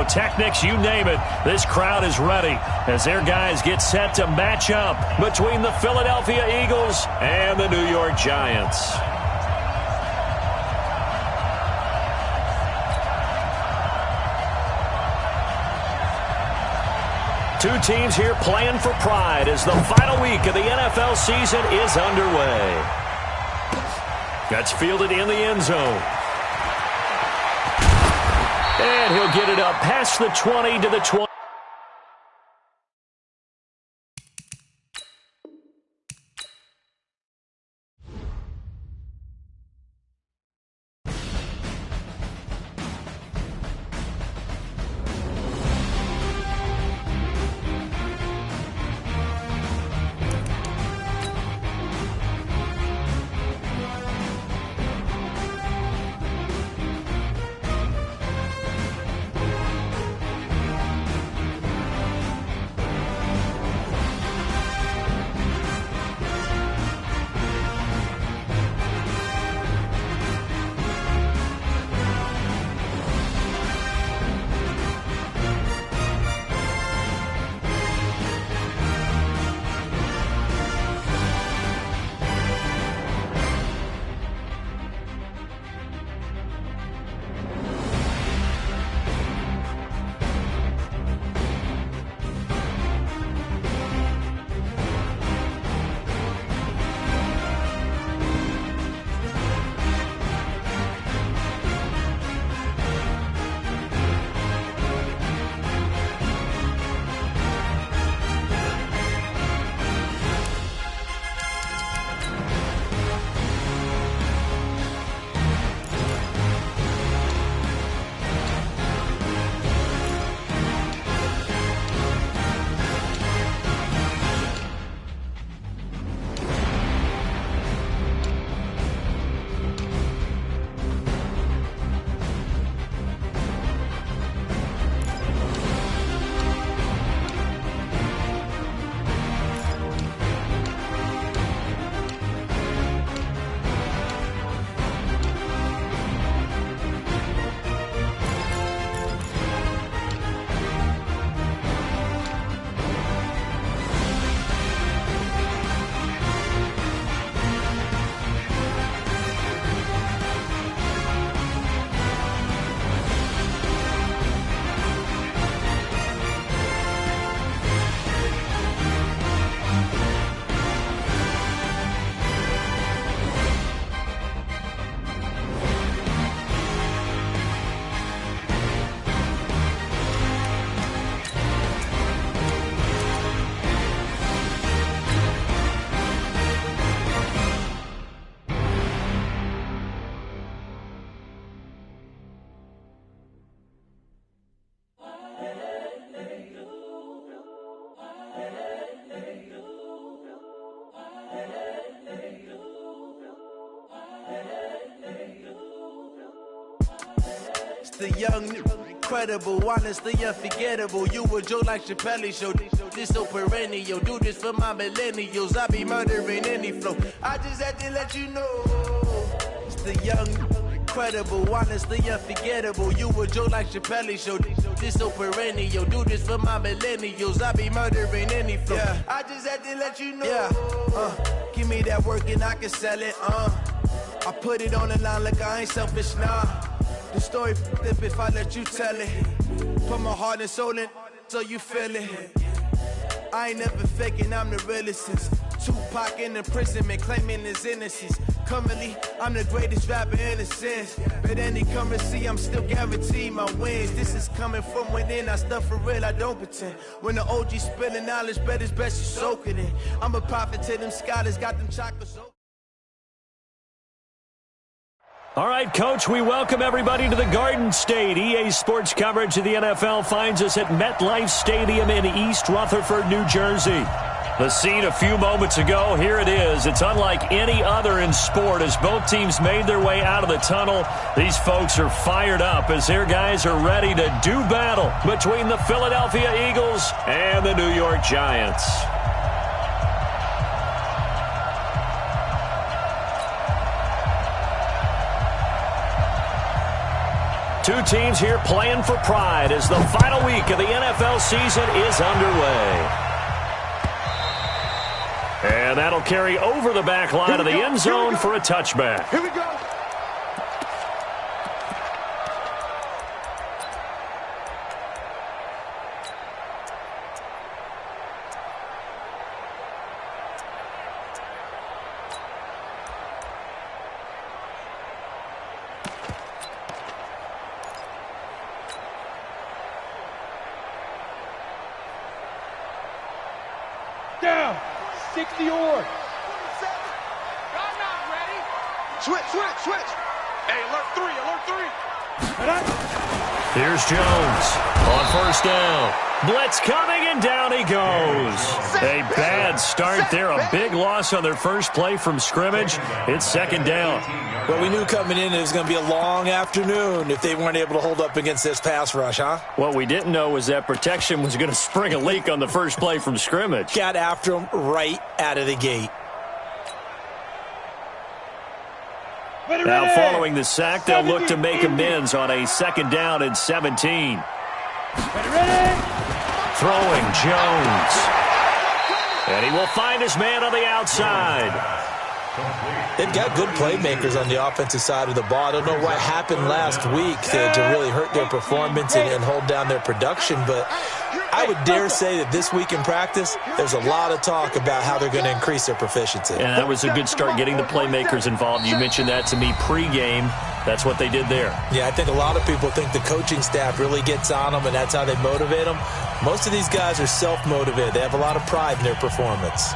pyrotechnics, you name it. This crowd is ready as their guys get set to match up between the Philadelphia Eagles and the New York Giants. Two teams here playing for pride as the final week of the NFL season is underway. That's fielded in the end zone. And he'll get it up past the 20 to the 20. The young, incredible, honestly unforgettable. You a joke like Chappelle Show. This so perennial. Do this for my millennials. I be murdering any flow. I just had to let you know. It's the young, incredible, honestly unforgettable. You a joke like Chappelle Show. This so perennial. Do this for my millennials. I be murdering any flow. Yeah. I just had to let you know. Yeah. Give me that work and I can sell it. I put it on the line like I ain't selfish, nah. The story flip if I let you tell it. Put my heart and soul in so you feel it. I ain't never faking, I'm the realest since Tupac in imprisonment, claiming his innocence. Currently, I'm the greatest rapper in a sense. But any currency, I'm still guaranteed my wins. This is coming from within, I stuff for real, I don't pretend. When the OG spilling knowledge, bet it's best you soak it in. I'm a prophet to them scholars, got them chocolates. All right, Coach, we welcome everybody to the Garden State. EA Sports coverage of the NFL finds us at MetLife Stadium in East Rutherford, New Jersey. The scene a few moments ago, here it is. It's unlike any other in sport as both teams made their way out of the tunnel. These folks are fired up as their guys are ready to do battle between the Philadelphia Eagles and the New York Giants. two teams here playing for pride as the final week of the NFL season is underway. And that'll carry over the back line of the end zone for a touchback. Here we go. Down. 60 yard. I'm not ready. Switch. Hey, alert 3. Here's Jones on first down. Blitz coming, and down he goes. A bad start there. A big loss on their first play from scrimmage. It's second down. Well, we knew coming in it was going to be a long afternoon if they weren't able to hold up against this pass rush, huh? What we didn't know was that protection was going to spring a leak on the first play from scrimmage. Got after him right out of the gate. Now following the sack, they'll look to make amends on a second down and 17. Throwing Jones. And he will find his man on the outside. They've got good playmakers on the offensive side of the ball. I don't know what happened last week to really hurt their performance and hold down their production, but I would dare say that this week in practice, there's a lot of talk about how they're going to increase their proficiency. And that was a good start getting the playmakers involved. You mentioned that to me pregame. That's what they did there. Yeah, I think a lot of people think the coaching staff really gets on them, and that's how they motivate them. Most of these guys are self-motivated. They have a lot of pride in their performance.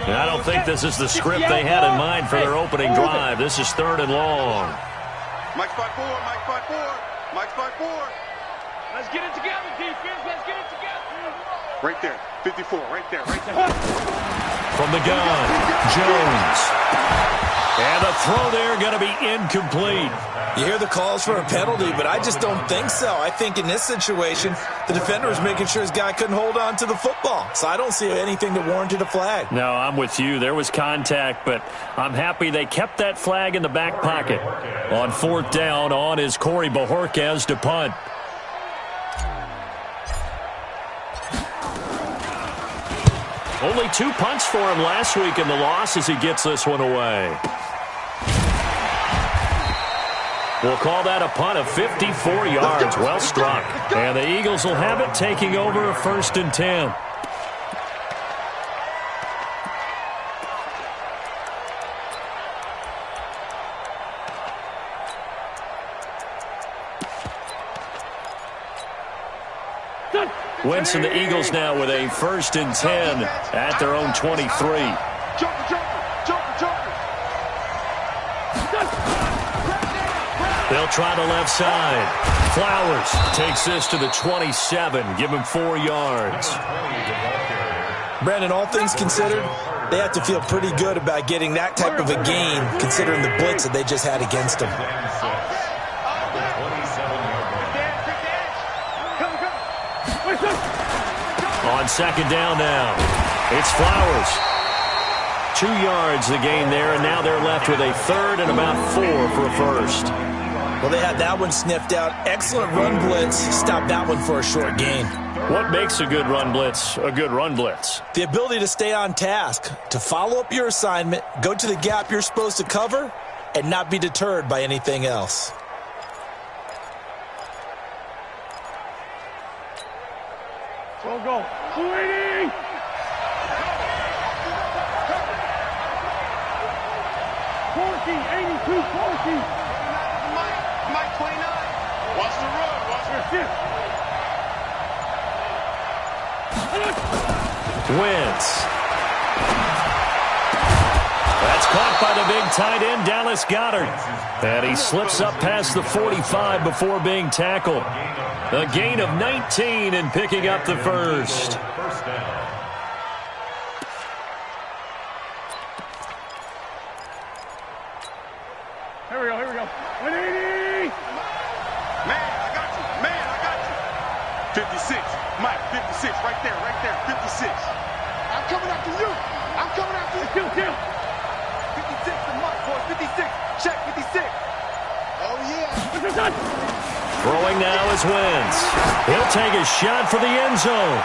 And I don't think this is the script they had in mind for their opening drive. This is third and long. Mike 5-4. Mike 5-4. Let's get it together, defense. Let's get it together. Right there. 54. Right there. From the gun, Jones. And the throw there going to be incomplete. You hear the calls for a penalty, but I just don't think so. I think in this situation, the defender was making sure his guy couldn't hold on to the football. So I don't see anything that warranted a flag. No, I'm with you. There was contact, but I'm happy they kept that flag in the back pocket. On fourth down, on is Corey Bajorquez to punt. Only 2 punts for him last week in the loss as he gets this one away. We'll call that a punt of 54 yards. Well struck. And the Eagles will have it, taking over a 1st and 10. Winston, the Eagles now with a 1st and 10 at their own 23. They'll try the left side. Flowers takes this to the 27. Give him 4 yards. Brandon, all things considered, they have to feel pretty good about getting that type of a gain, considering the blitz that they just had against them. On second down now, it's Flowers. 2 yards the gain there, and now they're left with a 3rd and about 4 for a 1st. Well, they had that one sniffed out. Excellent run blitz. Stopped that one for a short gain. What makes a good run blitz a good run blitz? The ability to stay on task, to follow up your assignment, go to the gap you're supposed to cover, and not be deterred by anything else. Go. 280. Mike 29. Watch the run. Wentz. That's caught by the big tight end, Dallas Goedert. And he slips up past the 45 before being tackled. A gain of 19 and picking up the 1st. Here we go. 180. Man, I got you. 56. Mike, 56. Right there. 56. I'm coming after you. Kill. 56 to Mike, boys. 56. Check 56. Throwing now is Wentz. He'll take a shot for the end zone.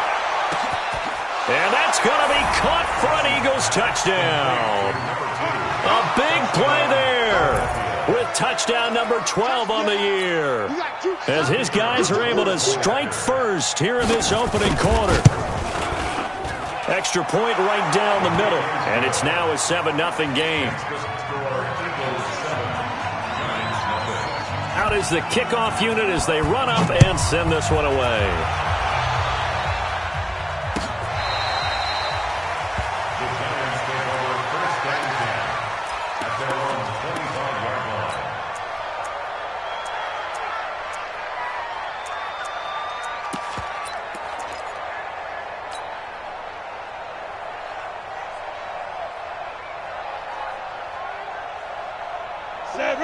And that's going to be caught for an Eagles touchdown. A big play there with touchdown number 12 on the year. As his guys are able to strike first here in this opening quarter. Extra point right down the middle. And it's now a 7-0 game. Out is the kickoff unit as they run up and send this one away.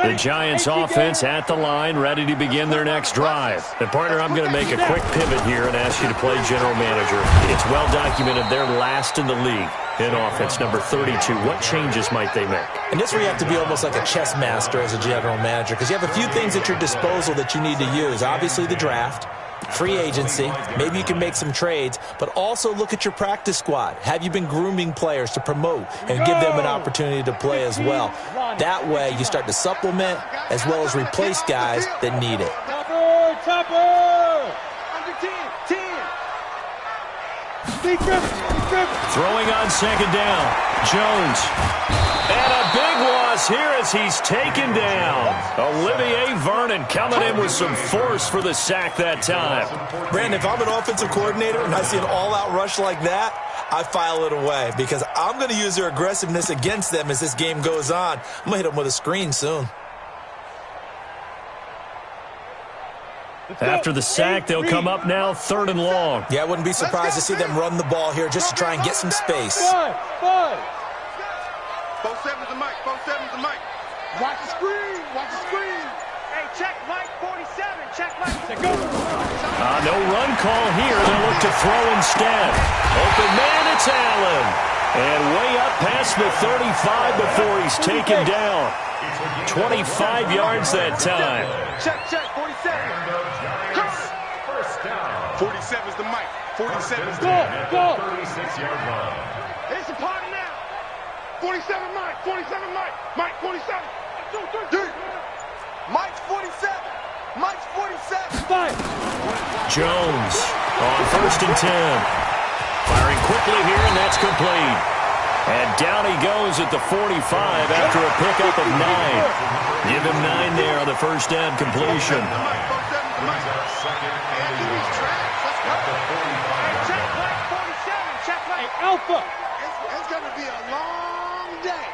The Giants offense at the line, ready to begin their next drive. And partner, I'm going to make a quick pivot here and ask you to play general manager. It's well documented they're last in the league in offense, number 32. What changes might they make? And this where you have to be almost like a chess master as a general manager, because you have a few things at your disposal that you need to use. Obviously the draft, free agency, maybe you can make some trades, but also look at your practice squad. Have you been grooming players to promote and give them an opportunity to play as well? That way you start to supplement as well as replace guys that need it. Throwing on second down, Jones. And a big loss here as he's taken down. Olivier Vernon coming in with some force for the sack that time. Brandon, if I'm an offensive coordinator and I see an all-out rush like that, I file it away because I'm going to use their aggressiveness against them as this game goes on. I'm going to hit them with a screen soon. After the sack, they'll come up now 3rd and long. Yeah, I wouldn't be surprised to see them run the ball here just to try and get some space. 4-7's the mic. 4-7's the mic. Watch the screen. Watch the screen. Hey, check Mike 47. Check Mike. Go. No run call here. They'll look to throw instead. Open man, it's Allen. And way up past the 35 before he's taken down. 25 yards that time. Check, 47. 47's the mic. 47's the mic. Go. 36-yard line. It's a party now. 47 Mike. 47 Mike. Mike 47. 2, 3. Mike's 47. Mike's 47. 5. Jones on 1st and 10. Firing quickly here, and that's complete. And down he goes at the 45 after a pickup of 9. Give him 9 there on the first down completion. Alpha. It's going to be a long day.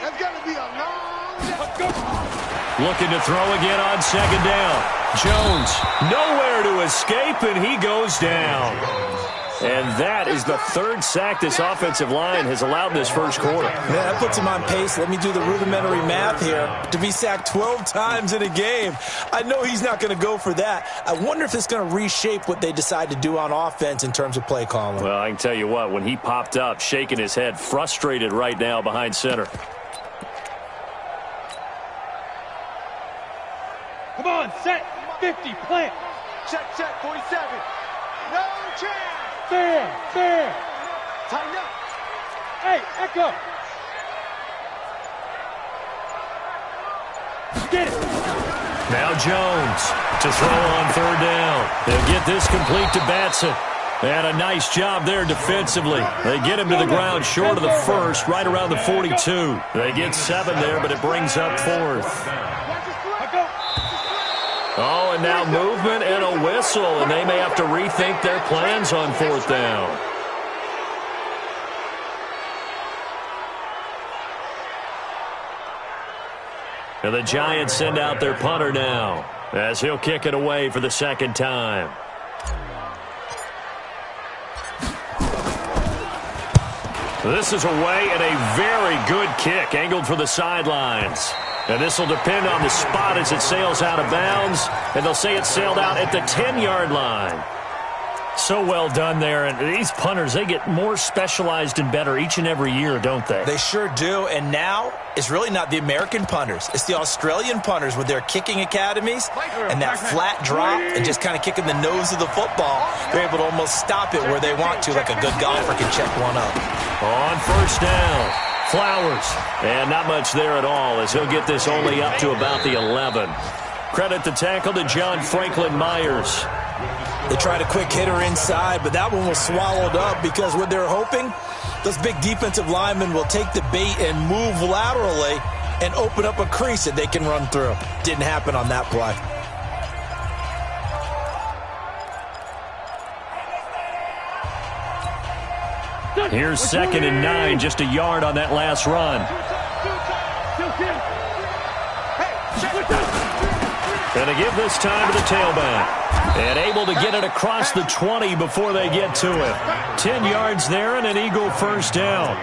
It's going to be a long day. Looking to throw again on second down. Jones nowhere to escape, and he goes down. And that is the 3rd sack this offensive line has allowed in this first quarter. Yeah, that puts him on pace. Let me do the rudimentary math here. To be sacked 12 times in a game, I know he's not going to go for that. I wonder if it's going to reshape what they decide to do on offense in terms of play calling. Well, I can tell you what, when he popped up, shaking his head, frustrated right now behind center. Come on, set, 50, plant. Check, 47. No chance. Fair. Tighten up. Hey, Echo. Get it. Now Jones to throw on 3rd down. They'll get this complete to Batson. And a nice job there defensively. They get him to the ground short of the 1st, right around the 42. They get 7 there, but it brings up 4th. Oh, and now movement and a whistle, and they may have to rethink their plans on 4th down. And the Giants send out their punter now, as he'll kick it away for the 2nd time. This is away and a very good kick, angled for the sidelines. And this will depend on the spot as it sails out of bounds. And they'll say it sailed out at the 10-yard line. So well done there. And these punters, they get more specialized and better each and every year, don't they? They sure do. And now it's really not the American punters. It's the Australian punters with their kicking academies and that flat drop and just kind of kicking the nose of the football. They're able to almost stop it where they want to, like a good golfer can check one up. On first down, Flowers. And not much there at all as he'll get this only up to about the 11. Credit the tackle to John Franklin Myers. They tried a quick hitter inside, but that one was swallowed up because what they're hoping, those big defensive linemen will take the bait and move laterally and open up a crease that they can run through. Didn't happen on that play. Here's 2nd and 9, just a yard on that last run. Going to give this time to the tailback. And able to get it across the 20 before they get to it. 10 yards there and an Eagle first down.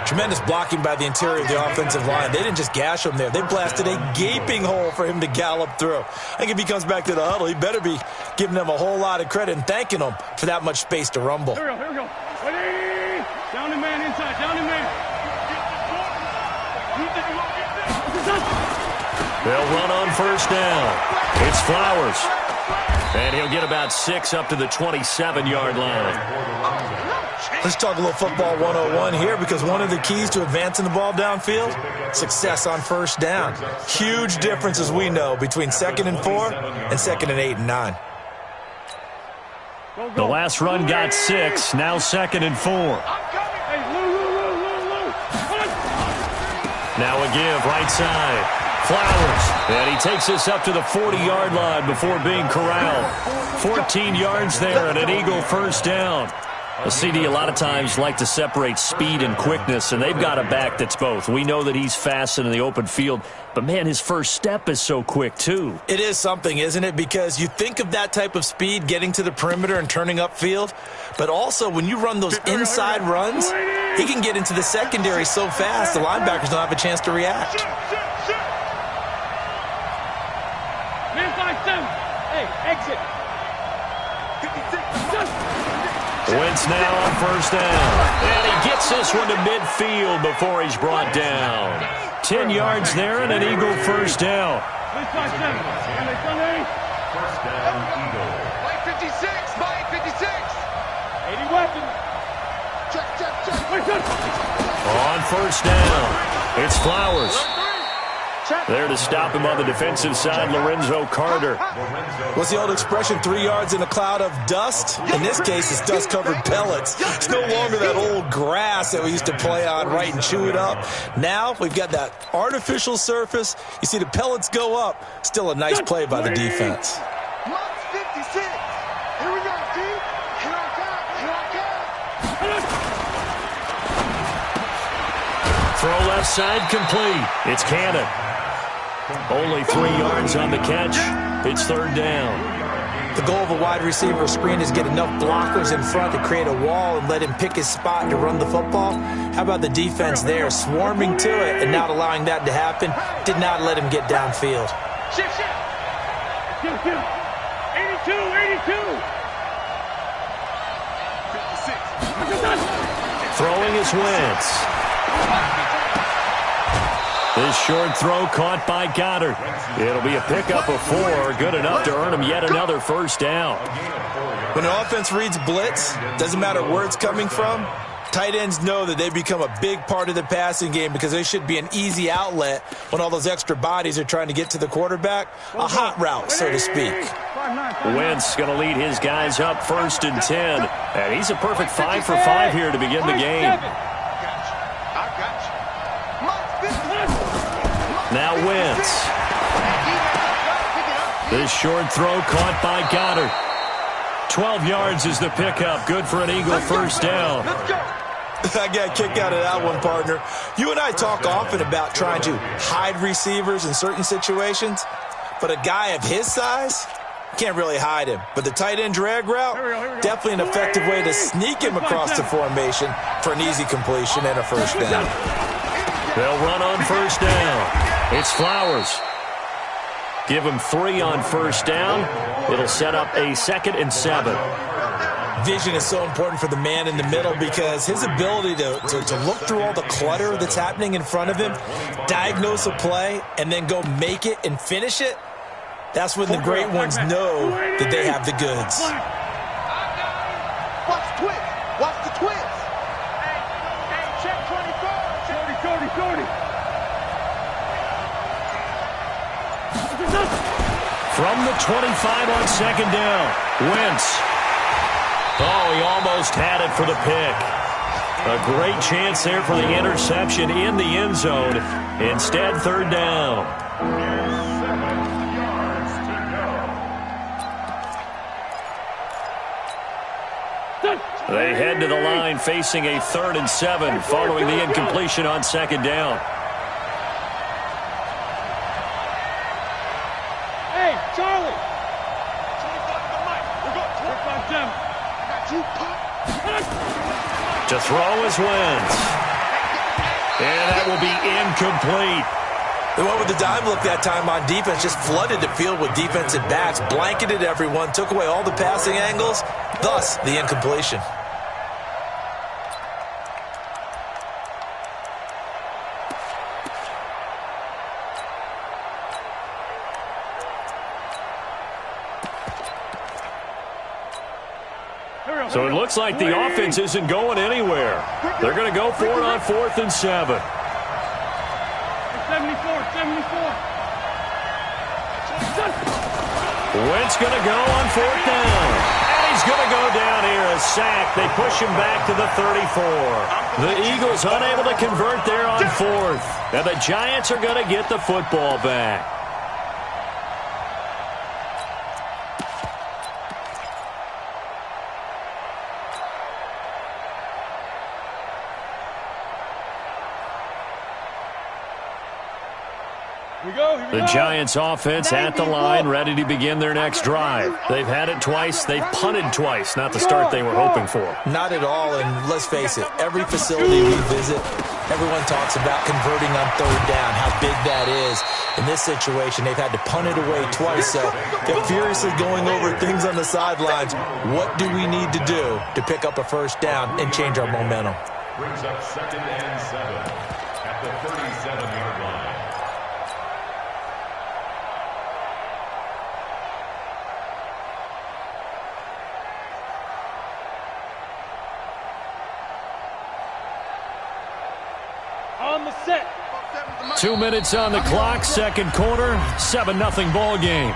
Tremendous blocking by the interior of the offensive line. They didn't just gash him there. They blasted a gaping hole for him to gallop through. I think if he comes back to the huddle, he better be giving them a whole lot of credit and thanking them for that much space to rumble. Here we go. Ready? Down the man inside. Down the man. They'll run on first down. It's Flowers. And he'll get about 6 up to the 27-yard line. Let's talk a little football 101 here because one of the keys to advancing the ball downfield, success on first down. Huge difference, as we know, between 2nd and 4 and 2nd and 8 and 9. The last run got 6, now 2nd and 4. Now a give, right side. Flowers, and he takes this up to the 40-yard line before being corralled. 14 yards there and an Eagle first down. A CD a lot of times like to separate speed and quickness, and they've got a back that's both. We know that he's fast in the open field, but, man, his first step is so quick, too. It is something, isn't it? Because you think of that type of speed getting to the perimeter and turning upfield, but also when you run those inside runs, he can get into the secondary so fast the linebackers don't have a chance to react. Hey, exit. Wentz now on first down. And he gets this one to midfield before he's brought down. 10 yards there and an Eagle first down. First down, Eagle. Mike 56, Mike 56. 80 weapons. Check. On first down, it's Flowers. There to stop him on the defensive side, Lorenzo Carter. What's the old expression, 3 yards in a cloud of dust? In this case, it's dust-covered pellets. It's no longer that old grass that we used to play on, right, and chew it up. Now we've got that artificial surface. You see the pellets go up. Still a nice play by the defense. Mark 56. Here we go, D. Here I come. Throw left side complete. It's Cannon. Only 3 yards on the catch. It's third down. The goal of a wide receiver screen is get enough blockers in front to create a wall and let him pick his spot to run the football. How about the defense there, swarming to it and not allowing that to happen? Did not let him get downfield. Shift. 82. 56. Throwing is Wentz. This short throw caught by Goddard. It'll be a pickup of 4, good enough to earn him yet another first down. When an offense reads blitz, doesn't matter where it's coming from, tight ends know that they become a big part of the passing game because they should be an easy outlet when all those extra bodies are trying to get to the quarterback. A hot route, so to speak. Wentz going to lead his guys up 1st and 10. And he's a perfect 5 for 5 here to begin the game. Now Wentz. This short throw caught by Goddard. 12 yards is the pickup. Good for an Eagle first down. I got a kick out of that one, partner. You and I talk often about trying to hide receivers in certain situations, but a guy of his size can't really hide him. But the tight end drag route, definitely an effective way to sneak him across the formation for an easy completion and a first down. They'll run on first down. It's Flowers. Give him 3 on first down. It'll set up a 2nd and 7. Vision is so important for the man in the middle because his ability to look through all the clutter that's happening in front of him, diagnose a play, and then go make it and finish it, that's when the great ones know that they have the goods. Watch the twist. Watch the twist. Hey, check 24. Shorty. From the 25 on second down, Wentz. Oh, he almost had it for the pick. A great chance there for the interception in the end zone. Instead, third down. They head to the line facing a 3rd and 7 following the incompletion on second down. Hey, Charlie. 25 to Mike. We're going 25-7. To throw is Wentz. And that will be incomplete. They went with the dime look that time on defense, just flooded the field with defensive backs, blanketed everyone, took away all the passing angles, thus the incompletion. So it looks like the offense isn't going anywhere. They're going to go for it on 4th and 7. 74. Wentz going to go on 4th down. And he's going to go down here. A sack. They push him back to the 34. The Eagles unable to convert there on 4th. And the Giants are going to get the football back. The Giants offense at the line, ready to begin their next drive. They've had it twice. They've punted twice. Not the start they were hoping for. Not at all, and let's face it, every facility we visit, everyone talks about converting on 3rd down, how big that is. In this situation, they've had to punt it away twice, so they're furiously going over things on the sidelines. What do we need to do to pick up a 1st down and change our momentum? Brings up 2nd and 7 at the 37-yard line. On the set. 2 minutes on the clock, second quarter, 7-0 ball game.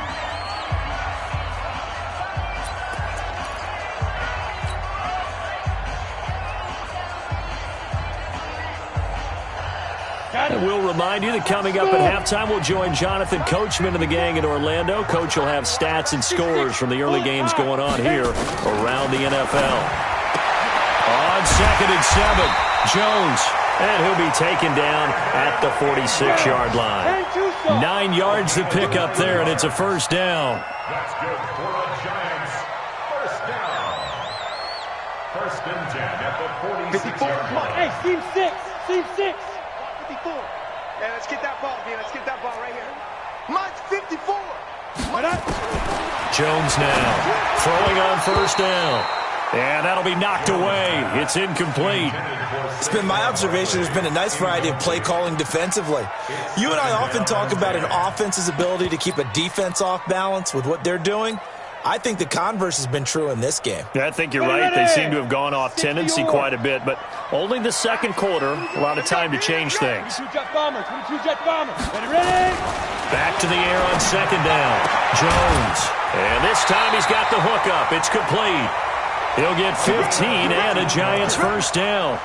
And we'll remind you that coming up at halftime, we'll join Jonathan Coachman and the gang in Orlando. Coach will have stats and scores from the early games going on here around the NFL. On 2nd and 7, Jones. And he'll be taken down at the 46-yard line. 9 yards to pick up there, and it's a 1st down. That's good for the Giants. 1st down. 1st and 10 at the 46-yard line. Hey, Team 6. 54. Yeah, let's get that ball, man. Let's get that ball right here. Mine's 54. Jones now throwing on 1st down. And that'll be knocked away. It's incomplete. It's been my observation there's been a nice variety of play calling defensively. You and I often talk about an offense's ability to keep a defense off balance with what they're doing. I think the converse has been true in this game. Yeah, I think you're right. They seem to have gone off tendency quite a bit, but only the second quarter, a lot of time to change things. 22 jet bombers. Ready? Back to the air on 2nd down. Jones. And this time he's got the hook up. It's complete. He'll get 15 and a Giants 1st down.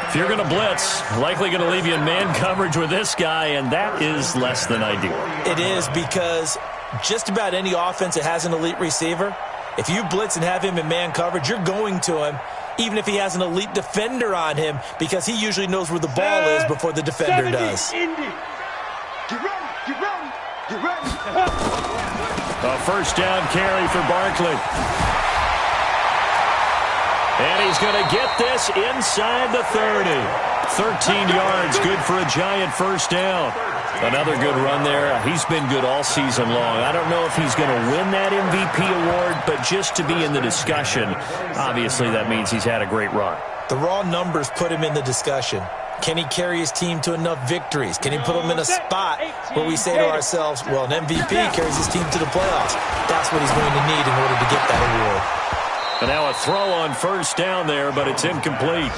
If you're going to blitz, likely going to leave you in man coverage with this guy, and that is less than ideal. It is, because just about any offense that has an elite receiver, if you blitz and have him in man coverage, you're going to him, even if he has an elite defender on him, because he usually knows where the ball is before the defender does. Get ready. A 1st down carry for Barkley. And he's going to get this inside the 30. 13 yards, good for a Giant 1st down. Another good run there. He's been good all season long. I don't know if he's going to win that MVP award, but just to be in the discussion, obviously that means he's had a great run. The raw numbers put him in the discussion. Can he carry his team to enough victories? Can he put them in a spot where we say to ourselves, well, an MVP carries his team to the playoffs. That's what he's going to need in order to get that award. And now a throw on first down there, but it's incomplete.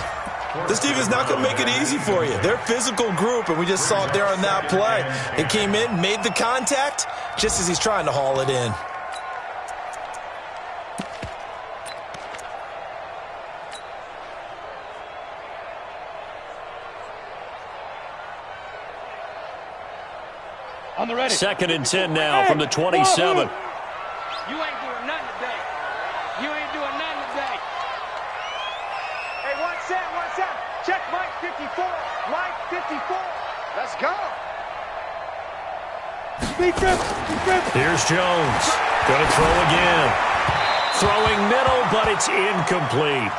This team is not going to make it easy for you. They're a physical group, and we just saw it there on that play. It came in, made the contact, just as he's trying to haul it in. On the ready. 2nd and 10 now from the 27. You ain't doing nothing today. You ain't doing nothing today. Hey, one set. Check Mike 54. Mike 54. Let's go. Here's Jones. Going to throw again. Throwing middle, but it's incomplete.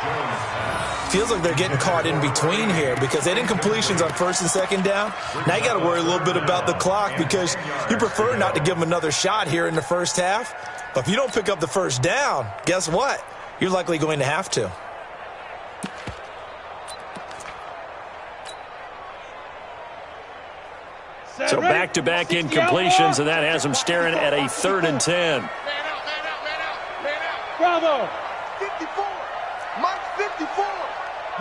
Feels like they're getting caught in between here because they didn't completions on 1st and 2nd down. Now you got to worry a little bit about the clock because you prefer not to give them another shot here in the first half. But if you don't pick up the first down, guess what? You're likely going to have to. So back-to-back incompletions, and that has them staring at a 3rd and 10. Man out. Bravo. 54. Mike 54.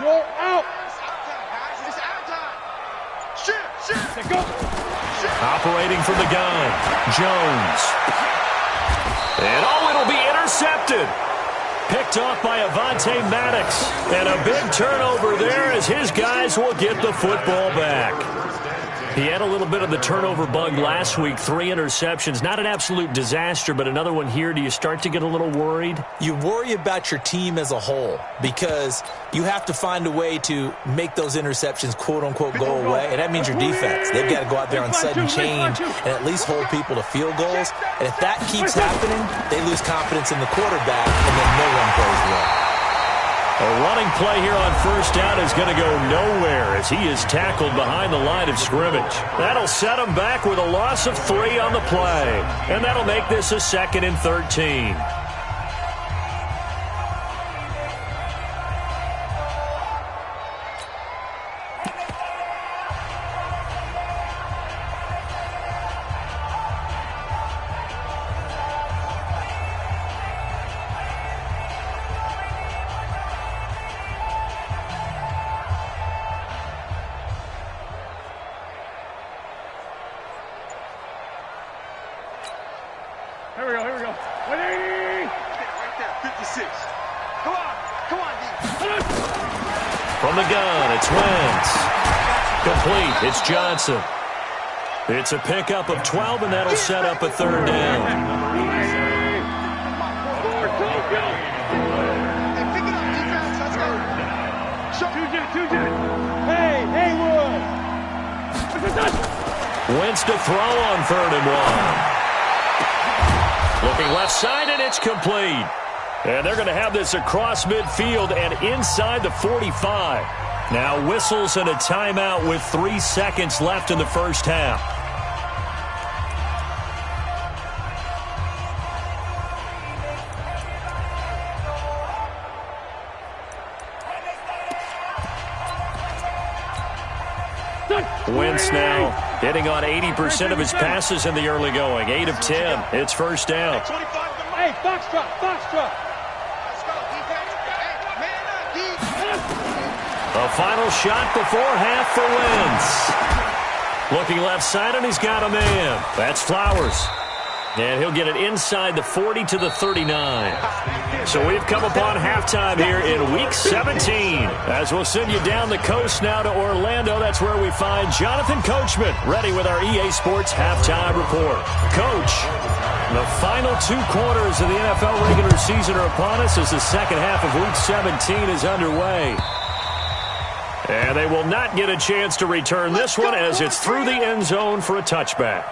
You're out. It's out time, guys. It's out time. Shit. Go. Operating from the gun, Jones. And it'll be intercepted. Picked off by Avonte Maddox. And a big turnover there as his guys will get the football back. He had a little bit of the turnover bug last week, 3 interceptions. Not an absolute disaster, but another one here. Do you start to get a little worried? You worry about your team as a whole because you have to find a way to make those interceptions, quote-unquote, go away, and that means your defense. They've got to go out there on sudden change and at least hold people to field goals. And if that keeps happening, they lose confidence in the quarterback, and then no one plays well. A running play here on first down is going to go nowhere as he is tackled behind the line of scrimmage. That'll set him back with a loss of 3 on the play. And that'll make this a 2nd and 13. Here we go. 180. Right there, 56. Come on, D. From the gun, it's Wentz. Complete, it's Johnson. It's a pickup of 12, and that'll set up a 3rd down. Hey, pick it up, defense. Let's go. Two-jet. Hey, Haywood. Wentz to throw on 3rd and 1. Looking left side, and it's complete. And they're going to have this across midfield and inside the 45. Now whistles and a timeout with 3 seconds left in the first half. Wentz now hitting on 80% of his passes in the early going. 8 of 10. It's first down. Hey, Foxtrot. Let's go, defense. Hey, man up, D. A final shot before half for Wentz. Looking left side, and he's got a man. That's Flowers. And he'll get it inside the 40 to the 39. So we've come upon halftime here in Week 17. As we'll send you down the coast now to Orlando. That's where we find Jonathan Coachman ready with our EA Sports Halftime Report. Coach, the final 2 quarters of the NFL regular season are upon us as the second half of Week 17 is underway. And they will not get a chance to return this one as it's through the end zone for a touchback.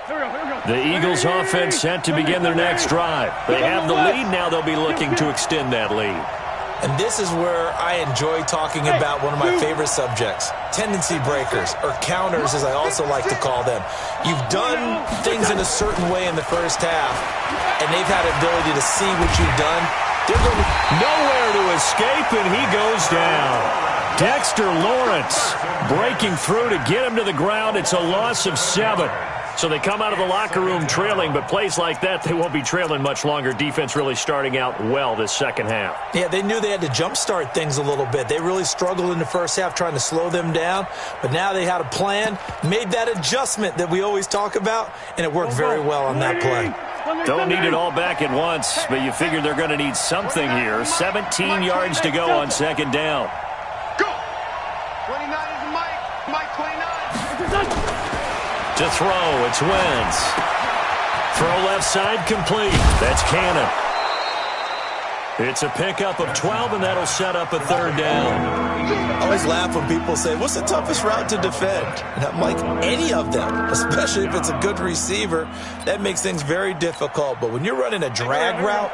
The Eagles offense set to begin their next drive. They have the lead. Now they'll be looking to extend that lead. And this is where I enjoy talking about one of my favorite subjects, tendency breakers, or counters as I also like to call them. You've done things in a certain way in the first half, and they've had the ability to see what you've done. They're going nowhere to escape, and he goes down. Dexter Lawrence breaking through to get him to the ground. It's a loss of 7. So they come out of the locker room trailing, but plays like that, they won't be trailing much longer. Defense really starting out well this second half. Yeah, they knew they had to jumpstart things a little bit. They really struggled in the first half trying to slow them down, but now they had a plan, made that adjustment that we always talk about, and it worked very well on that play. Don't need it all back at once, but you figure they're going to need something here. 17 yards to go on second down. Go! 29 is Mike. Mike 29. To throw, it's Wentz. Throw left side complete. That's Cannon. It's a pickup of 12, and that'll set up a third down. I always laugh when people say, what's the toughest route to defend? And I'm like, any of them, especially if it's a good receiver. That makes things very difficult. But when you're running a drag route,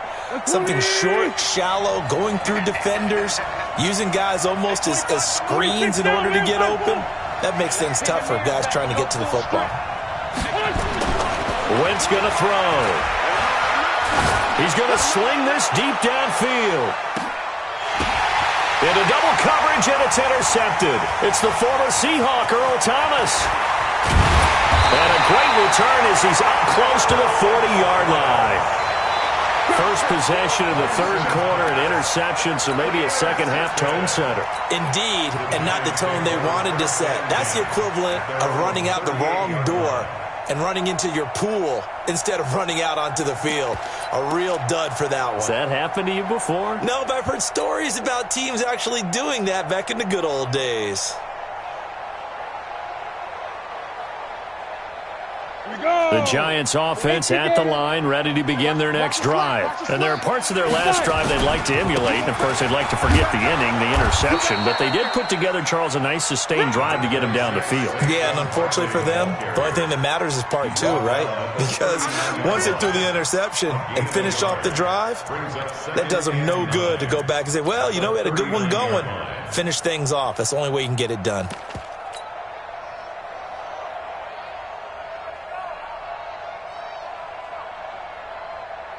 something short, shallow, going through defenders, using guys almost as screens in order to get open, that makes things tough for guys trying to get to the football. Wentz going to throw. He's going to sling this deep downfield. Into double coverage, and it's intercepted. It's the former Seahawk, Earl Thomas. And a great return as he's up close to the 40-yard line. First possession of the third quarter, an interception, so maybe a second-half tone setter. Indeed, and not the tone they wanted to set. That's the equivalent of running out the wrong door and running into your pool instead of running out onto the field. A real dud for that one. Has that happened to you before? No, but I've heard stories about teams actually doing that back in the good old days. The Giants offense at the line, ready to begin their next drive. And there are parts of their last drive they'd like to emulate, and of course they'd like to forget the inning, the interception, but they did put together, Charles, a nice sustained drive to get him down the field. Yeah, and unfortunately for them, the only thing that matters is part 2, right? Because once they threw the interception and finished off the drive, that does them no good to go back and say, well, you know, we had a good one going. Finish things off. That's the only way you can get it done.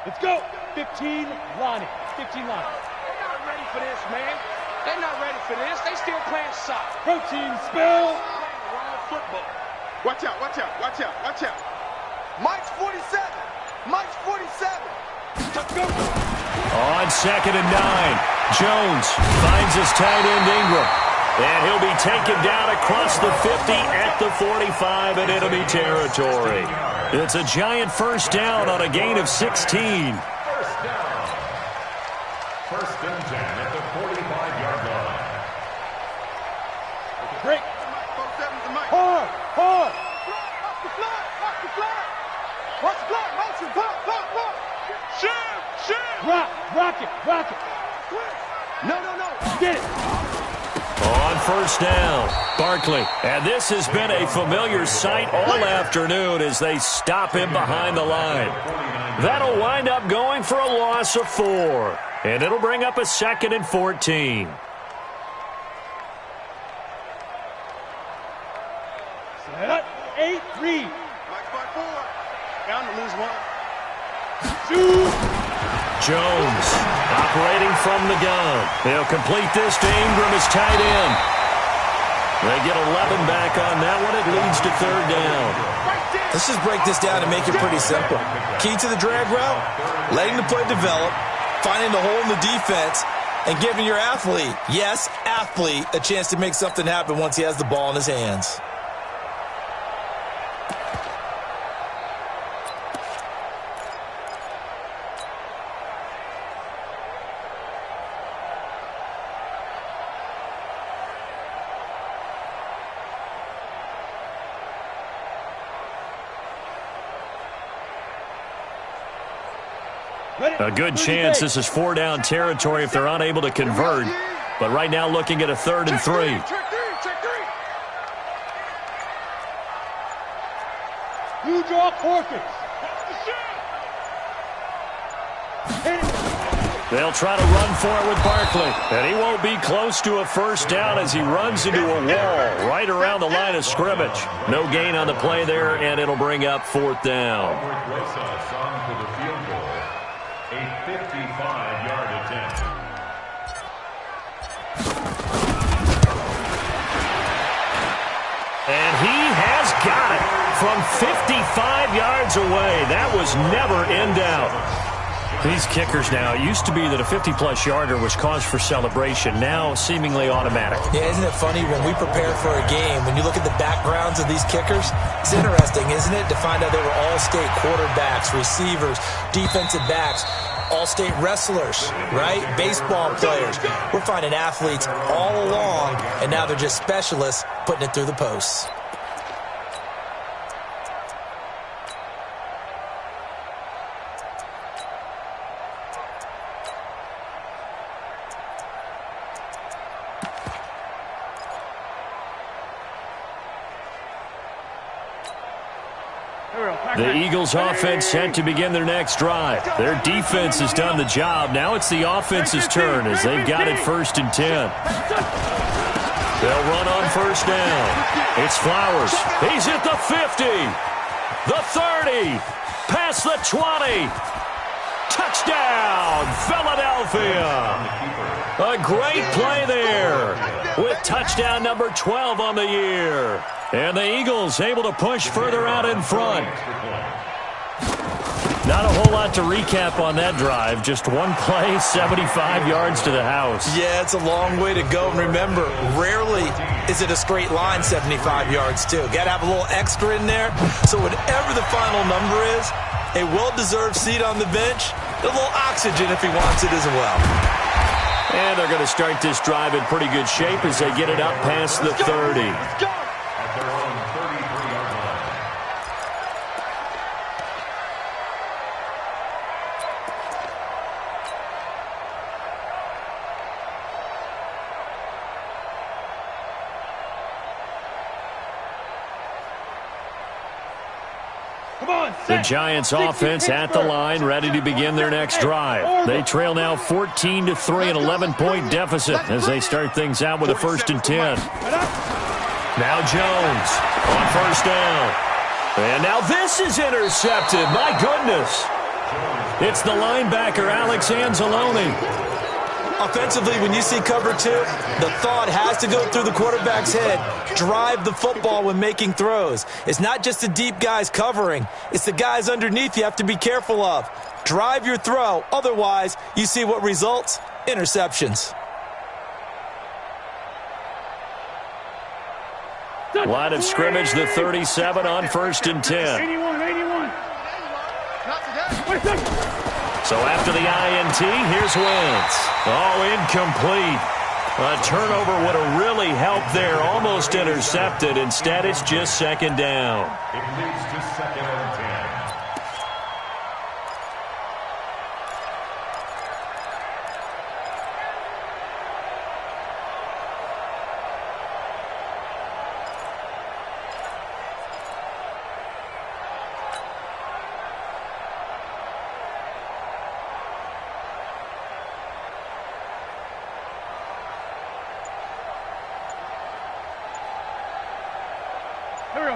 Let's go. 15 Lonnie. 15 Lonnie. They're not ready for this, man. They're not ready for this. They still playing soccer. Protein spill. Wrong football. Watch out, watch out, watch out, watch out. Mike's 47. Mike's 47. Let's go. On 2nd and 9, Jones finds his tight end Ingram. And he'll be taken down across the 50 at the 45 in enemy territory. It's a giant first down on a gain of 16. First down. First and 10 at the 45-yard line. Break. Hard. Hard. Watch the fly. Watch the fly. Watch the fly. Motion. Pop, pop, pop. Shift. Rock it. No. Get it. On first down, Barkley. And this has been a familiar sight all afternoon as they stop him behind the line. That'll wind up going for a loss of 4. And it'll bring up a 2nd and 14. Set up. 8, read. Mike's by 4. Bound to lose one. Shoot. Jones operating from the gun. They'll complete this to Ingram as tight end. They get 11 back on that one. It leads to third down. Let's just break this down and make it pretty simple. Key to the drag route, letting the play develop, finding the hole in the defense, and giving your athlete, yes, athlete, a chance to make something happen once he has the ball in his hands. A good chance this is 4-down territory if they're unable to convert. But right now looking at a 3rd and 3. You draw forfeits. They'll try to run for it with Barkley. And he won't be close to a first down as he runs into a wall right around the line of scrimmage. No gain on the play there, and it'll bring up fourth down. A 55-yard attempt. And he has got it from 55 yards away. That was never in doubt. These kickers now, it used to be that a 50-plus yarder was cause for celebration. Now, seemingly automatic. Yeah, isn't it funny when we prepare for a game, when you look at the backgrounds of these kickers, it's interesting, isn't it, to find out they were all-state quarterbacks, receivers, defensive backs, all-state wrestlers, right? Baseball players. We're finding athletes all along, and now they're just specialists putting it through the posts. The Eagles offense set to begin their next drive. Their defense has done the job. Now it's the offense's turn as they've got it 1st and 10. They'll run on first down. It's Flowers. He's at the 50, the 30, past the 20. Touchdown, Philadelphia. A great play there with touchdown number 12 on the year. And the Eagles able to push further out in front. Not a whole lot to recap on that drive. Just one play, 75 yards to the house. Yeah, it's a long way to go. And remember, rarely is it a straight line 75 yards, too. Got to have a little extra in there. So whatever the final number is, a well-deserved seat on the bench, a little oxygen if he wants it as well. And they're going to start this drive in pretty good shape as they get it up past the 30. At their own 33-yard line. The Giants offense at the line, ready to begin their next drive. They trail now 14-3, an 11-point deficit as they start things out with a 1st and 10. Now Jones on first down. And now this is intercepted. My goodness. It's the linebacker, Alex Anzalone. Offensively, when you see cover 2, the thought has to go through the quarterback's head. Drive the football when making throws. It's not just the deep guys covering. It's the guys underneath you have to be careful of. Drive your throw. Otherwise, you see what results? Interceptions. Line of scrimmage, the 37 on 1st and 10. 81. So after the INT, here's Wentz. Oh, incomplete. A turnover would have really helped there. Almost intercepted. Instead, it's just 2nd down. It leads to 2nd and 10.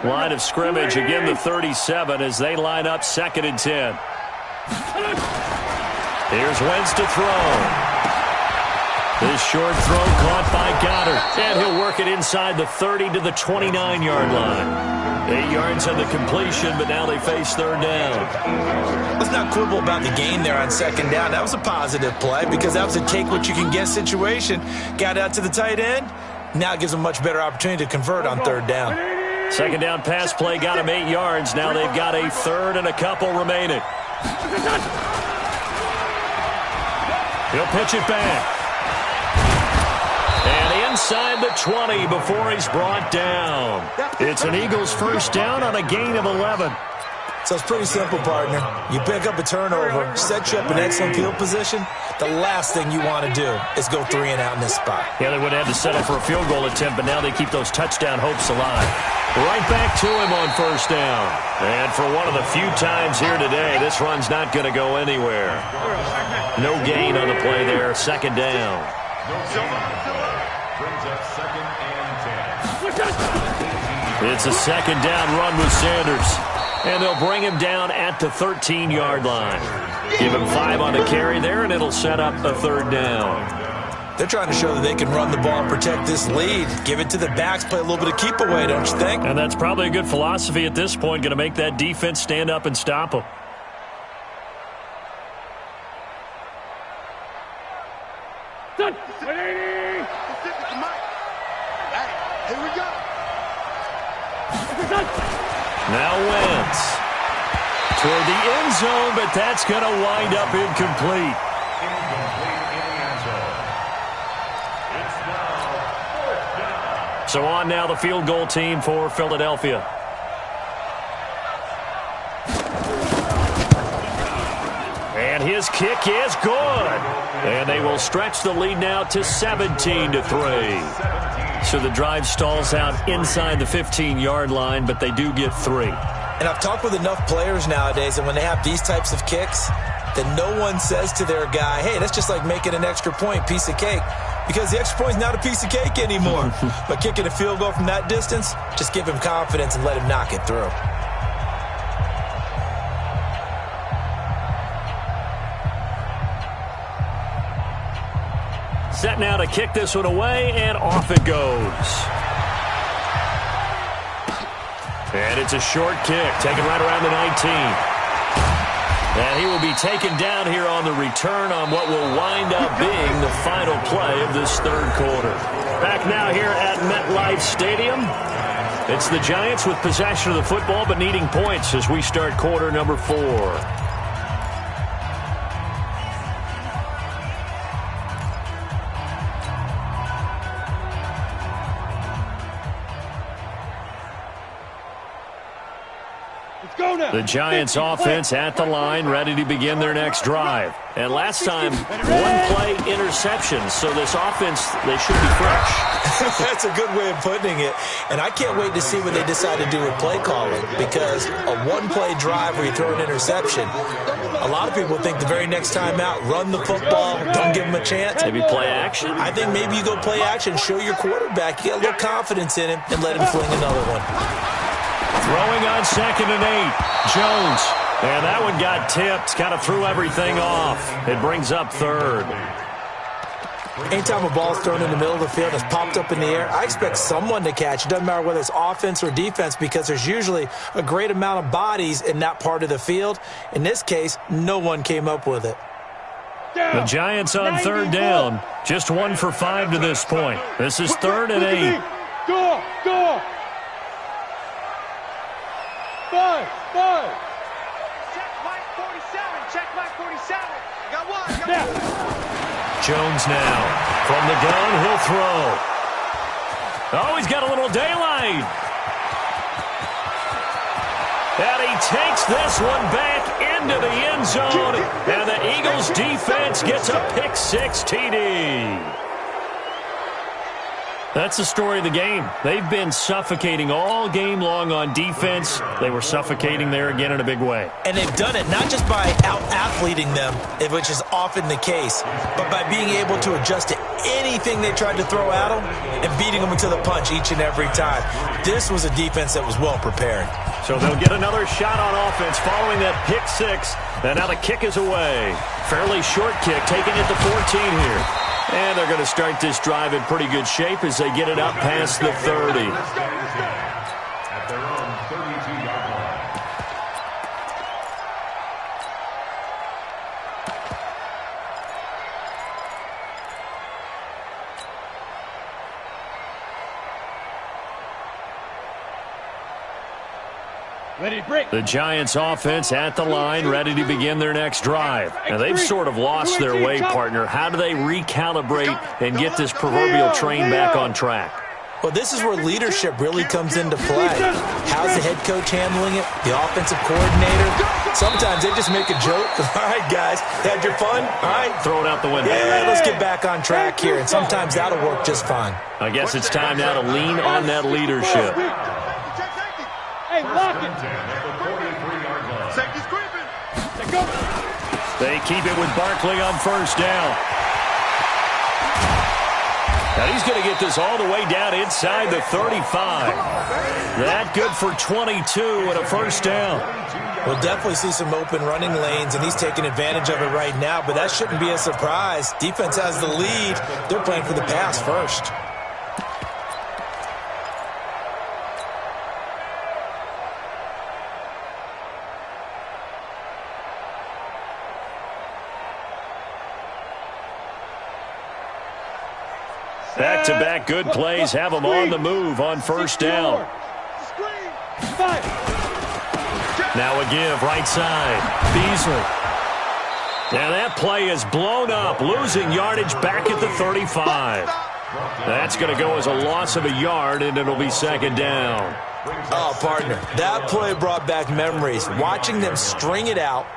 Line of scrimmage, again the 37 as they line up 2nd and 10. Here's Wentz to throw. This short throw caught by Goddard. And he'll work it inside the 30 to the 29-yard line. 8 yards on the completion, but now they face 3rd down. Let's not quibble about the gain there on 2nd down. That was a positive play because that was a take-what-you-can-get situation. Got out to the tight end. Now it gives them a much better opportunity to convert on 3rd down. 2nd down pass play got him 8 yards. Now they've got a 3rd and a couple remaining. He'll pitch it back. And inside the 20 before he's brought down. It's an Eagles 1st down on a gain of 11. So it's pretty simple, partner. You pick up a turnover, set you up in excellent field position. The last thing you want to do is go 3 and out in this spot. Yeah, they would have had to settle for a field goal attempt, but now they keep those touchdown hopes alive. Right back to him on first down. And for one of the few times here today, this run's not going to go anywhere. No gain on the play there. Second down. Brings up 2nd and 10. It's a second down run with Sanders. And they'll bring him down at the 13-yard line. Give him 5 on the carry there, and it'll set up a 3rd down. They're trying to show that they can run the ball and protect this lead. Give it to the backs, play a little bit of keep away, don't you think? And that's probably a good philosophy at this point, going to make that defense stand up and stop them. Here we go. Now Wentz toward the end zone, but that's going to wind up incomplete. Incomplete in the end zone. It's now 4th down. So on now the field goal team for Philadelphia. And his kick is good. And they will stretch the lead now to 17-3. So the drive stalls out inside the 15-yard line, but they do get 3. And I've talked with enough players nowadays, and when they have these types of kicks, then no one says to their guy, hey, that's just like making an extra point, piece of cake. Because the extra point is not a piece of cake anymore. But kicking a field goal from that distance, just give him confidence and let him knock it through. Set now to kick this one away, and off it goes. And it's a short kick, taken right around the 19. And he will be taken down here on the return on what will wind up being the final play of this 3rd quarter. Back now here at MetLife Stadium. It's the Giants with possession of the football, but needing points as we start quarter number 4. The Giants offense at the line, ready to begin their next drive. And last time, 1-play interception, so this offense, they should be fresh. That's a good way of putting it. And I can't wait to see what they decide to do with play calling, because a 1-play drive where you throw an interception, a lot of people think the very next time out, run the football, don't give them a chance. Maybe play action? I think maybe you go play action, show your quarterback, you get a little confidence in him, and let him fling another one. Throwing on 2nd and 8. Jones. And that one got tipped. Kind of threw everything off. It brings up 3rd. Anytime a ball's thrown in the middle of the field, it's popped up in the air, I expect someone to catch. It doesn't matter whether it's offense or defense, because there's usually a great amount of bodies in that part of the field. In this case, no one came up with it. The Giants on 3rd down. Just 1 for 5 to this point. This is 3rd and 8. Go! 5. Check Mike 47. Check Mike 47. Got one. Jones now. From the gun, he'll throw. Oh, he's got a little daylight. And he takes this one back into the end zone. And the Eagles defense gets a pick-6 TD. That's the story of the game. They've been suffocating all game long on defense. They were suffocating there again in a big way. And they've done it not just by out-athleting them, which is often the case, but by being able to adjust to anything they tried to throw at them and beating them into the punch each and every time. This was a defense that was well prepared. So they'll get another shot on offense following that pick-6. And now the kick is away. Fairly short kick, taking it to 14 here. And they're going to start this drive in pretty good shape as they get it up past the 30. At their own 32-yard line. The Giants offense at the line, ready to begin their next drive. Now, they've sort of lost their way, partner. How do they recalibrate and get this proverbial train back on track? Well, this is where leadership really comes into play. How's the head coach handling it? The offensive coordinator? Sometimes they just make a joke. All right, guys, had your fun? All right. Throw it out the window. Yeah, let's get back on track here, and sometimes that'll work just fine. I guess it's time now to lean on that leadership. Hey, lock it. Safety's creeping. They keep it with Barkley on first down. Now he's going to get this all the way down inside the 35. That good for 22 and a first down. We'll definitely see some open running lanes, and he's taking advantage of it right now, but that shouldn't be a surprise. Defense has the lead. They're playing for the pass first. Back-to-back good plays have them on the move on first down. Now a give, right side. Beasley. Now that play is blown up, losing yardage back at the 35. That's going to go as a loss of a yard, and it'll be second down. Oh, partner, that play brought back memories. Watching them string it out,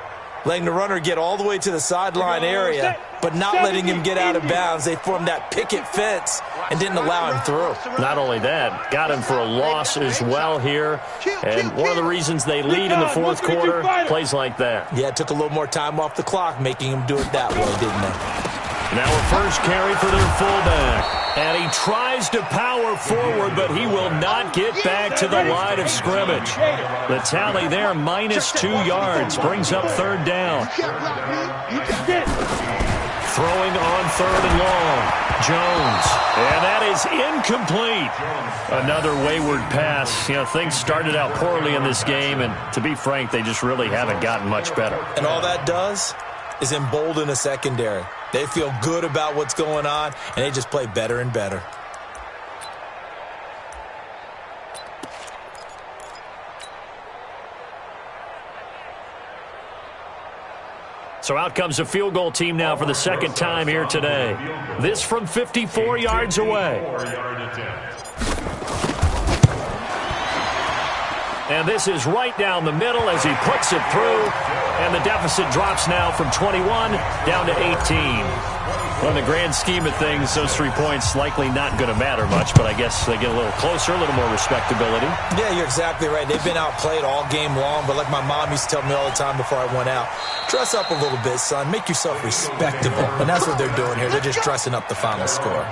letting the runner get all the way to the sideline area, but not letting him get out of bounds. They formed that picket fence and didn't allow him through. Not only that, got him for a loss as well here. And one of the reasons they lead in the fourth quarter, plays like that. Yeah, it took a little more time off the clock, making him do it that way, didn't they? Now a first carry for their fullback. And he tries to power forward, but he will not get back to the line of scrimmage. The tally there, -2 yards, brings up third down. Throwing on third and long. Jones. And that is incomplete. Another wayward pass. You know, things started out poorly in this game, and to be frank, they just really haven't gotten much better. And all that does is embolden a secondary. They feel good about what's going on, and they just play better and better. So out comes a field goal team now for the second time here today. This from 54 yards away. And this is right down the middle as he puts it through. And the deficit drops now from 21 down to 18. Well, in the grand scheme of things, those 3 points likely not going to matter much, but I guess they get a little closer, a little more respectability. Yeah, you're exactly right. They've been outplayed all game long, but like my mom used to tell me all the time before I went out, dress up a little bit, son. Make yourself respectable. And that's what they're doing here. They're just dressing up the final score.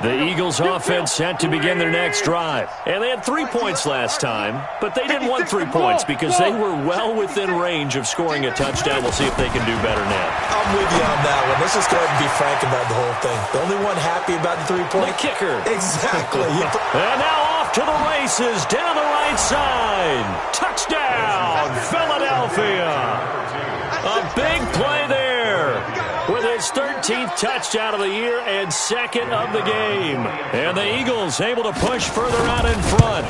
The Eagles offense set to begin their next drive. And they had 3 points last time, but they didn't want 3 points because they were well within range of scoring a touchdown. We'll see if they can do better now. I'm with you on that one. Let's just go ahead and be frank about the whole thing. The only one happy about the 3-point. The kicker. Exactly. And now off to the races, down the right side. Touchdown, Philadelphia. A big play there with his 13th touchdown of the year and second of the game. And the Eagles able to push further out in front.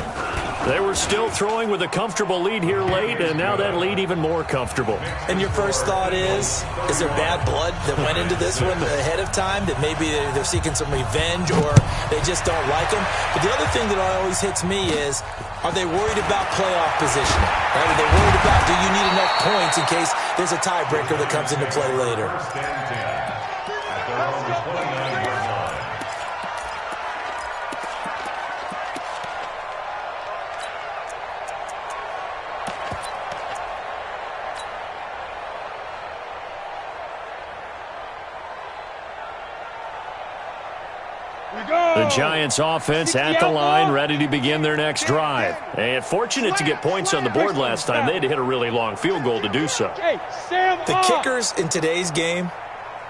They were still throwing with a comfortable lead here late, and now that lead even more comfortable. And your first thought is there bad blood that went into this one ahead of time, that maybe they're seeking some revenge or they just don't like him? But the other thing that always hits me is, are they worried about playoff positioning? Right? Are they worried about, do you need enough points in case there's a tiebreaker that comes into play later? The Giants offense at the line, ready to begin their next drive. And fortunate to get points on the board last time. They had to hit a really long field goal to do so. The kickers in today's game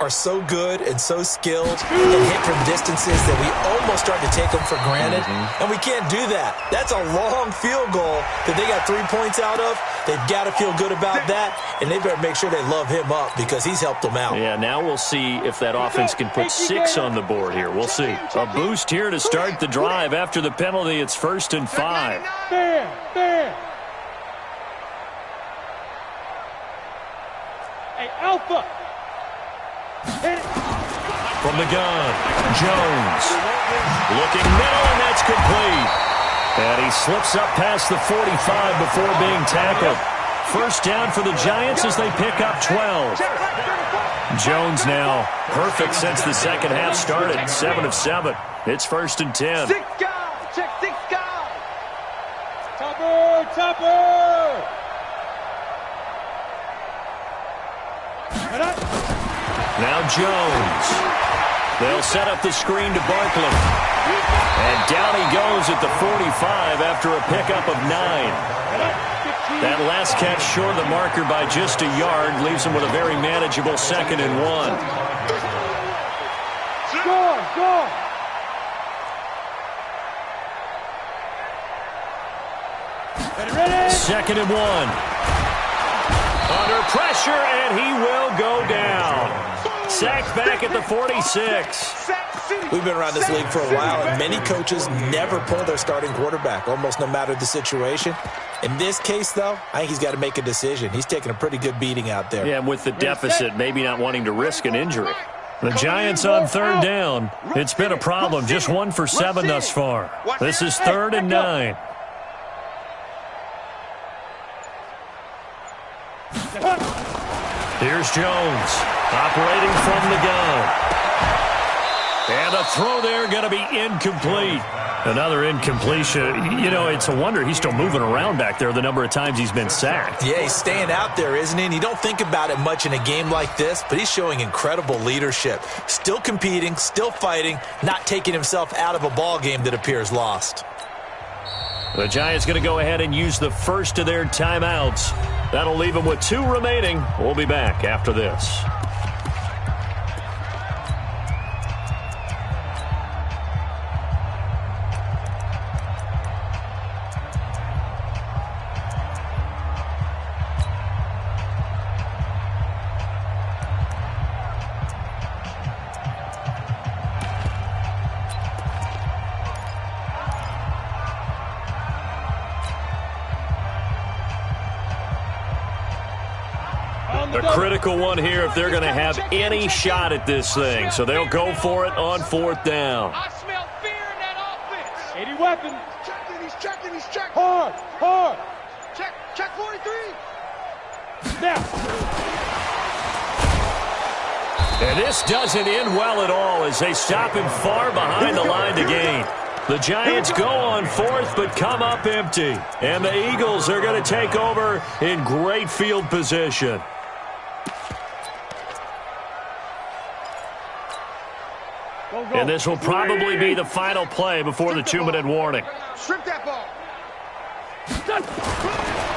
are so good and so skilled and hit from distances that we almost start to take them for granted, and we can't do that. That's a long field goal that they got 3 points out of. They've got to feel good about that, and they better make sure they love him up because he's helped them out. Yeah, now we'll see if that offense can put 6 on the board here. We'll see. A boost here to start the drive. After the penalty, it's 1st and 5. Fair. Hey, Alpha. From the gun, Jones. Looking middle, and that's complete. And he slips up past the 45 before being tackled. First down for the Giants as they pick up 12. Jones now perfect since the second half started. 7 of 7. It's 1st and 10. 6 guys. Check 6 guys. Topper. Now Jones. They'll set up the screen to Barkley. And down he goes at the 45 after a pickup of 9. That last catch short of the marker by just a yard leaves him with a very manageable 2nd and 1. Score. 2nd and 1. Under pressure, and he will go down. Sacked back at the 46. We've been around this league for a while, and many coaches never pull their starting quarterback, almost no matter the situation. In this case, though, I think he's got to make a decision. He's taking a pretty good beating out there. Yeah, and with the deficit, maybe not wanting to risk an injury. The Giants on 3rd down. It's been a problem. Just 1 for 7 thus far. This is 3rd and 9. Here's Jones, operating from the gun. And a throw there going to be incomplete. Another incompletion. You know, it's a wonder he's still moving around back there the number of times he's been sacked. Yeah, he's staying out there, isn't he? And you don't think about it much in a game like this, but he's showing incredible leadership. Still competing, still fighting, not taking himself out of a ball game that appears lost. The Giants going to go ahead and use the first of their timeouts. That'll leave them with 2 remaining. We'll be back after this. A critical one here if they're going to have any shot at this thing. So they'll go for it on 4th down. I smell fear in that offense. 80 weapon. He's checking. Hard. Check 43. Now. And this doesn't end well at all as they stop him far behind the line to gain. The Giants go on 4th but come up empty. And the Eagles are going to take over in great field position. And this will probably be the final play before the 2-minute warning. Strip that ball.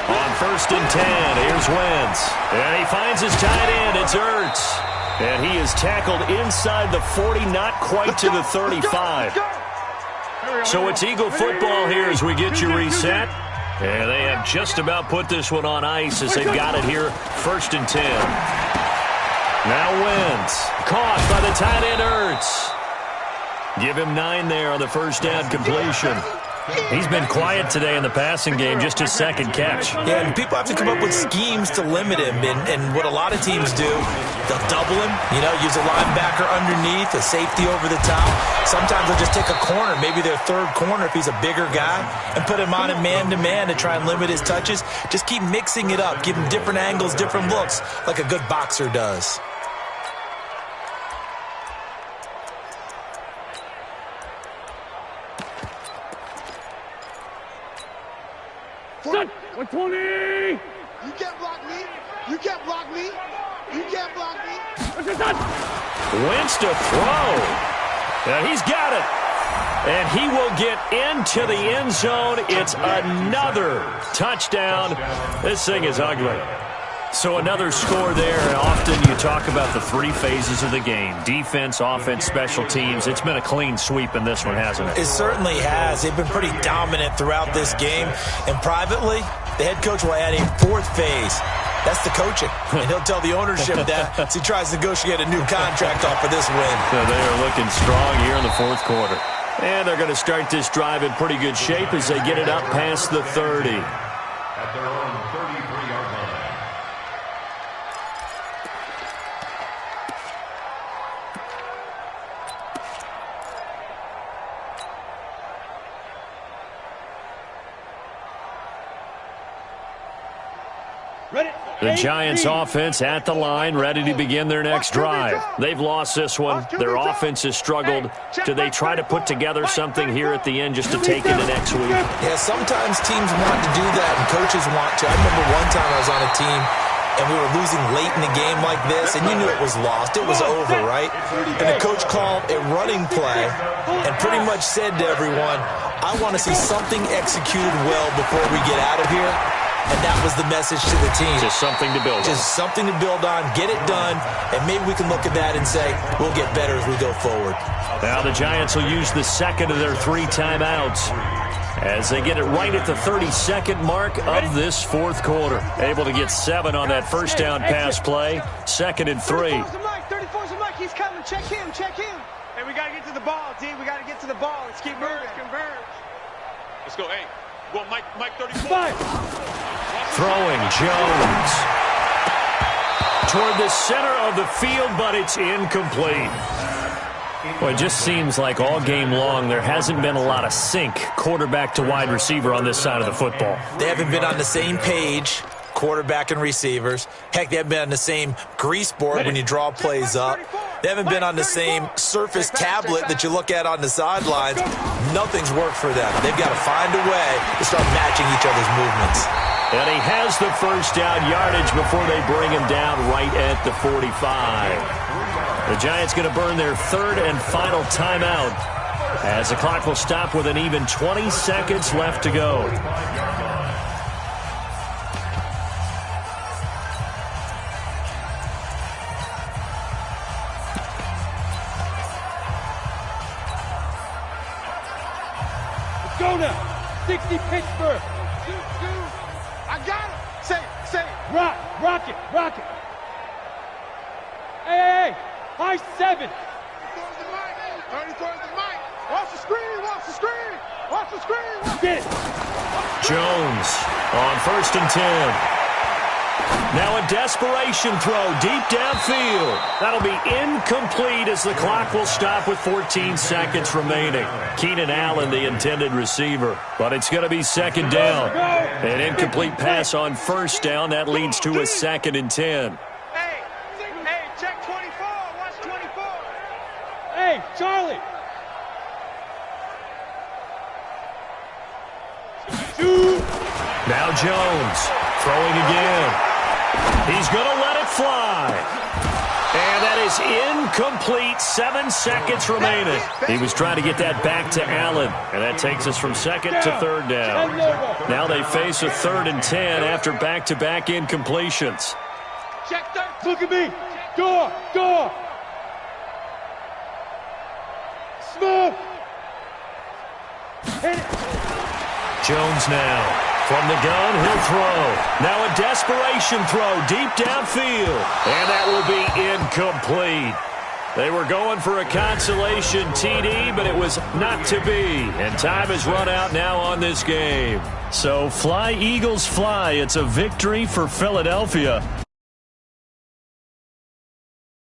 On 1st and 10, here's Wentz. And he finds his tight end. It's Ertz. And he is tackled inside the 40, not quite to the 35. So it's Eagle football here as we get you reset. And they have just about put this one on ice as they've got it here, 1st and 10. Now Wentz, caught by the tight end Ertz. Give him 9 there on the first down completion. He's been quiet today in the passing game, just his 2nd catch. Yeah, and people have to come up with schemes to limit him. And what a lot of teams do, they'll double him, use a linebacker underneath, a safety over the top. Sometimes they'll just take a corner, maybe their 3rd corner if he's a bigger guy, and put him on a man-to-man to try and limit his touches. Just keep mixing it up, give him different angles, different looks, like a good boxer does. Set. 120. You can't block me. You can't block me. You can't block me. Wentz to throw. He's got it. And he will get into the end zone. It's another touchdown. This thing is ugly. So another score there, and often you talk about the three phases of the game. Defense, offense, special teams. It's been a clean sweep in this one, hasn't it? It certainly has. They've been pretty dominant throughout this game. And privately, the head coach will add a fourth phase. That's the coaching. And he'll tell the ownership that as he tries to negotiate a new contract off for this win. So they are looking strong here in the fourth quarter. And they're going to start this drive in pretty good shape as they get it up past the 30. At their own 33-yard line. The Giants offense at the line, ready to begin their next drive. They've lost this one. Their offense has struggled. Do they try to put together something here at the end just to take into next week? Yeah, sometimes teams want to do that and coaches want to. I remember one time I was on a team and we were losing late in the game like this, and you knew it was lost. It was over, right? And the coach called a running play and pretty much said to everyone, I want to see something executed well before we get out of here. And that was the message to the team. Just something to build on. Just something to build on, get it done, and maybe we can look at that and say, we'll get better as we go forward. Now the Giants will use the second of their 3 timeouts as they get it right at the 32nd mark of this fourth quarter. Able to get 7 on that first down pass play. 2nd and 3. 34's the mic. He's coming. Check him. Check him. Hey, we got to get to the ball, D. We got to get to the ball. Let's keep moving. Converge. Let's go. Hey, go Mike 34. Throwing Jones toward the center of the field, but it's incomplete. Well, it just seems like all game long there hasn't been a lot of sync quarterback to wide receiver on this side of the football. They haven't been on the same page, quarterback and receivers. Heck, they haven't been on the same grease board when you draw plays up. They haven't been on the same surface tablet that you look at on the sidelines. Nothing's worked for them. They've got to find a way to start matching each other's movements. And he has the first down yardage before they bring him down right at the 45. The Giants going to burn their 3rd and final timeout as the clock will stop with an even 20 seconds left to go. Let's go now. 60 Pittsburgh. I got him. Say it. Rock it. Hey, high 7. 34's the mic. Watch the screen. Get it. Jones on 1st and 10. Now a desperation throw deep downfield. That'll be incomplete as the clock will stop with 14 seconds remaining. Keenan Allen, the intended receiver. But it's going to be 2nd down. An incomplete pass on 1st down. That leads to a 2nd and 10. Hey, check 24. Watch 24. Hey, Charlie. Now Jones throwing again. He's going to let it fly. And that is incomplete. 7 seconds remaining. He was trying to get that back to Allen. And that takes us from 2nd to 3rd down. Now they face a 3rd and 10 after back-to-back incompletions. Check 13. Look at me. Door. Smooth. Hit it. Jones now. From the gun, he'll throw. Now a desperation throw deep downfield. And that will be incomplete. They were going for a consolation TD, but it was not to be. And time has run out now on this game. So fly, Eagles, fly. It's a victory for Philadelphia.